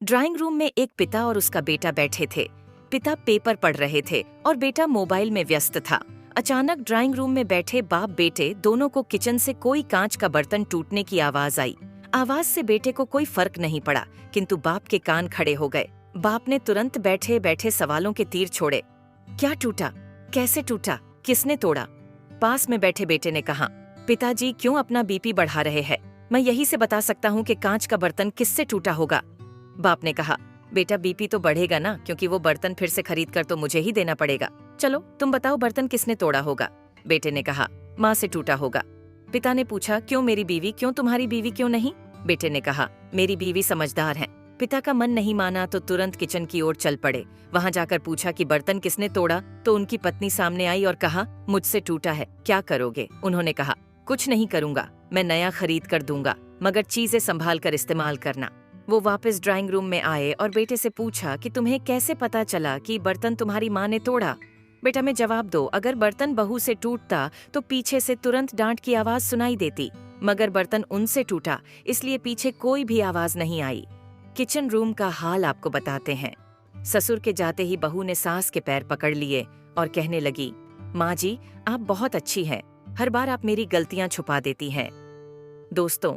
Drawing room में एक पिता और उसका बेटा बैठे थे। पिता पेपर पढ़ रहे थे और बेटा मोबाइल में व्यस्त था। अचानक ड्राइंग रूम में बैठे बाप बेटे दोनों को किचन से कोई कांच का बर्तन टूटने की आवाज आई। आवाज से बेटे को कोई फर्क नहीं पड़ा, किंतु बाप के कान खड़े हो गए। बाप ने तुरंत बैठे बैठे सवालों के तीर छोड़े। क्या टूटा? कैसे टूटा? किसने तोड़ा? पास में बैठे बेटे ने कहा, पिताजी क्यों अपना बीपी बढ़ा रहे हैं? मैं यही से बता सकता हूँ कि कांच का बर्तन किससे टूटा होगा। बाप ने कहा, बेटा बीपी तो बढ़ेगा ना, क्योंकि वो बर्तन फिर से खरीद कर तो मुझे ही देना पड़ेगा। चलो तुम बताओ बर्तन किसने तोड़ा होगा? बेटे ने कहा, माँ से टूटा होगा। पिता ने पूछा, क्यों मेरी बीवी, क्यों तुम्हारी बीवी क्यों नहीं? बेटे ने कहा, मेरी बीवी समझदार है। पिता का मन नहीं माना तो तुरंत किचन की ओर चल पड़े। वहां जाकर पूछा कि बर्तन किसने तोड़ा, तो उनकी पत्नी सामने आई और कहा, मुझसे टूटा है, क्या करोगे? उन्होंने कहा, कुछ नहीं करूंगा, मैं नया खरीद कर दूंगा, मगर चीजें संभाल कर इस्तेमाल करना। वो वापस ड्राइंग रूम में आए और बेटे से पूछा कि तुम्हें कैसे पता चला कि बर्तन तुम्हारी माँ ने तोड़ा? बेटा में जवाब दो, अगर बर्तन बहू से टूटता तो पीछे से तुरंत डांट की आवाज सुनाई देती, मगर बर्तन उनसे टूटा, इसलिए पीछे कोई भी आवाज नहीं आई। किचन रूम का हाल आपको बताते हैं। ससुर के जाते ही बहू ने सास के पैर पकड़ लिए और कहने लगी, माँ जी आप बहुत अच्छी हैं, हर बार आप मेरी गलतियां छुपा देती हैं। दोस्तों,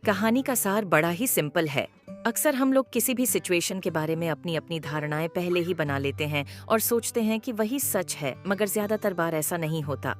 कहानी का सार बड़ा ही सिंपल है। अक्सर हम लोग किसी भी सिचुएशन के बारे में अपनी अपनी धारणाएं पहले ही बना लेते हैं और सोचते हैं कि वही सच है, मगर ज्यादातर बार ऐसा नहीं होता।